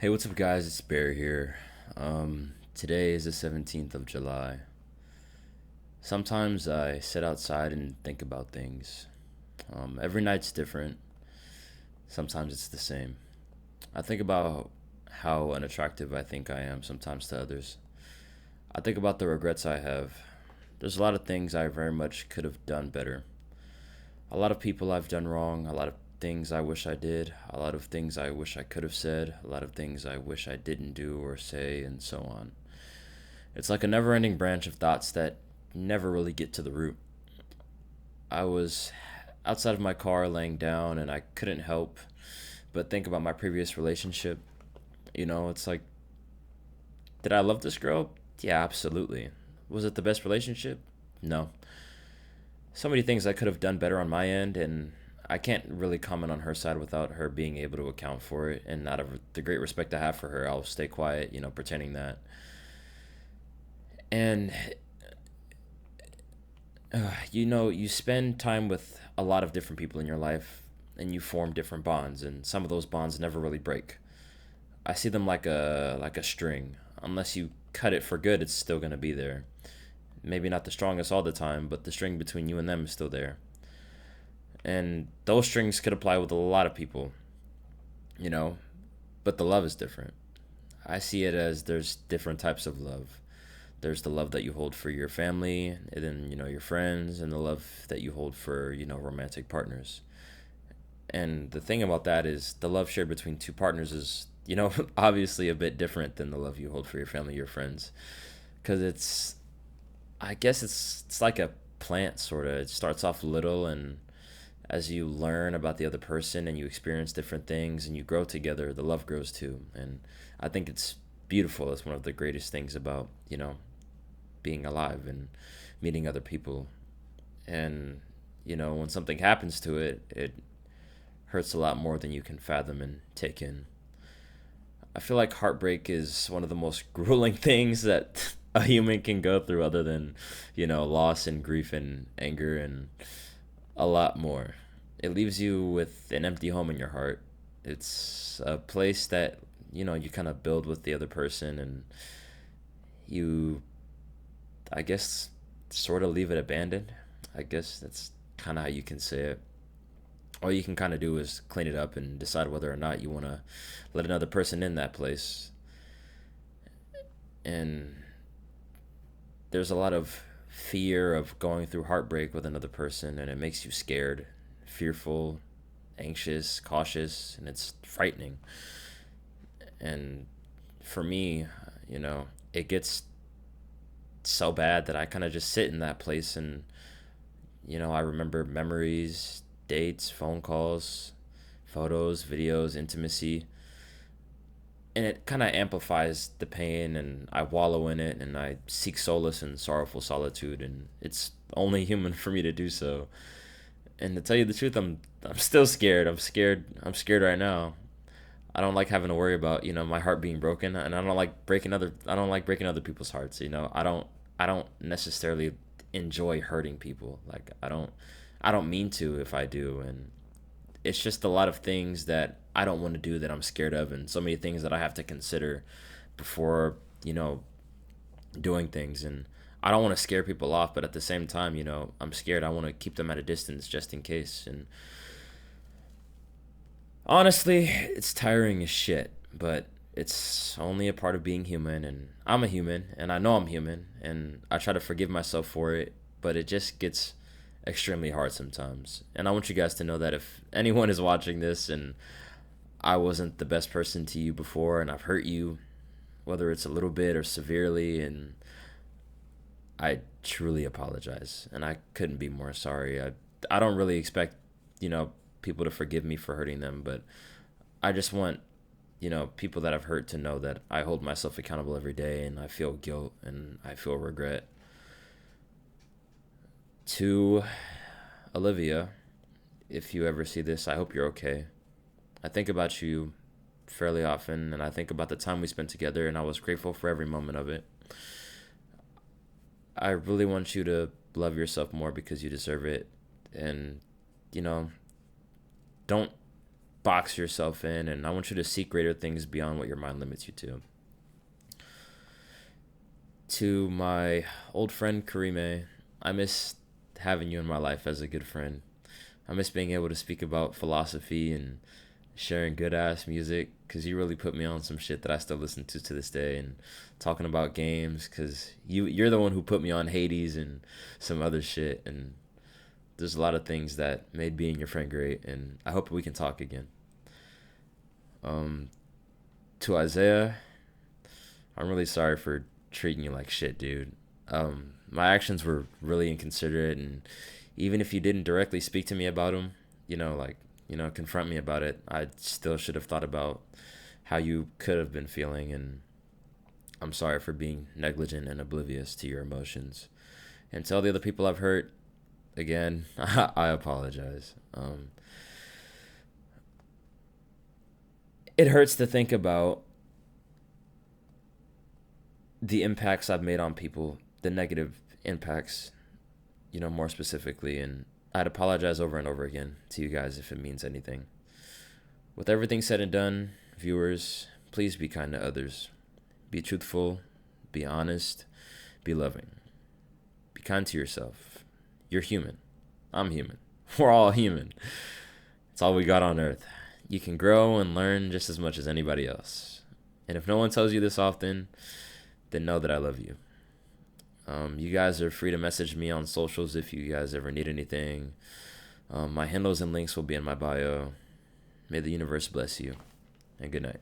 Hey, what's up, guys? It's Bear here. Today is the 17th of July. Sometimes I sit outside and think about things. Every night's different. Sometimes it's the same. I think about how unattractive I think I am sometimes to others. I think about the regrets I have. There's a lot of things I very much could have done better. A lot of people I've done wrong, a lot of things I wish I did, a lot of things I wish I could have said, a lot of things I wish I didn't do or say, and so on. It's like a never ending branch of thoughts that never really get to the root. I was outside of my car laying down and I couldn't help but think about my previous relationship. It's like, did I love this girl? Yeah, absolutely. Was it the best relationship? No. So many things I could have done better on my end, and I can't really comment on her side without her being able to account for it. And out of the great respect I have for her, I'll stay quiet, pretending that. And you spend time with a lot of different people in your life, and you form different bonds, and some of those bonds never really break. I see them like a string. Unless you cut it for good, it's still gonna be there. Maybe not the strongest all the time, but the string between you and them is still there. And those strings could apply with a lot of people, you know, but the love is different. I see it as there's different types of love. There's the love that you hold for your family, and then, your friends, and the love that you hold for, romantic partners. And the thing about that is the love shared between two partners is, obviously a bit different than the love you hold for your family, your friends. Because I guess it's like a plant, sort of. It starts off little, and as you learn about the other person and you experience different things and you grow together, the love grows too. And I think it's beautiful. It's one of the greatest things about, being alive and meeting other people. And, when something happens to it, it hurts a lot more than you can fathom and take in. I feel like heartbreak is one of the most grueling things that a human can go through, other than, loss and grief and anger and a lot more. It leaves you with an empty home in your heart. It's a place that, you kind of build with the other person, and you, I guess, sort of leave it abandoned. I guess that's kind of how you can say it. All you can kind of do is clean it up and decide whether or not you want to let another person in that place. And there's a lot of fear of going through heartbreak with another person, and it makes you scared, fearful, anxious, cautious, and it's frightening. And for me, it gets so bad that I kind of just sit in that place, and I remember memories, dates, phone calls, photos, videos, intimacy, and it kind of amplifies the pain, and I wallow in it, and I seek solace in sorrowful solitude, and it's only human for me to do so. And to tell you the truth, I'm still scared. I'm scared right now. I don't like having to worry about, my heart being broken, and I don't like breaking other people's hearts. I don't necessarily enjoy hurting people. Like, I don't mean to if I do. And it's just a lot of things that I don't want to do, that I'm scared of, and so many things that I have to consider before, doing things. And I don't want to scare people off, but at the same time, I'm scared. I want to keep them at a distance just in case. And honestly, it's tiring as shit, but it's only a part of being human, and I'm a human, and I know I'm human, and I try to forgive myself for it, but it just gets extremely hard sometimes. And I want you guys to know that if anyone is watching this and I wasn't the best person to you before and I've hurt you, whether it's a little bit or severely, and I truly apologize, and I couldn't be more sorry. I don't really expect, people to forgive me for hurting them, but I just want, people that I've hurt to know that I hold myself accountable every day, and I feel guilt and I feel regret. To Olivia, if you ever see this, I hope you're okay. I think about you fairly often, and I think about the time we spent together, and I was grateful for every moment of it. I really want you to love yourself more because you deserve it. And, you know, don't box yourself in, and I want you to seek greater things beyond what your mind limits you to. To my old friend Karime, I miss having you in my life as a good friend. I miss being able to speak about philosophy and sharing good ass music, because you really put me on some shit that I still listen to this day, and talking about games, because you're the one who put me on Hades and some other shit, and there's a lot of things that made being your friend great, and I hope we can talk again. um to Isaiah, I'm really sorry for treating you like shit, dude. My actions were really inconsiderate, and even if you didn't directly speak to me about them, like, confront me about it, I still should have thought about how you could have been feeling, and I'm sorry for being negligent and oblivious to your emotions. And to all the other people I've hurt, again, I apologize. It hurts to think about the impacts I've made on people, the negative impacts, more specifically, and I'd apologize over and over again to you guys if it means anything. With everything said and done, viewers, please be kind to others. Be truthful, be honest, be loving. Be kind to yourself. You're human. I'm human. We're all human. It's all we got on earth. You can grow and learn just as much as anybody else. And if no one tells you this often, then know that I love you. You guys are free to message me on socials if you guys ever need anything. My handles and links will be in my bio. May the universe bless you, and good night.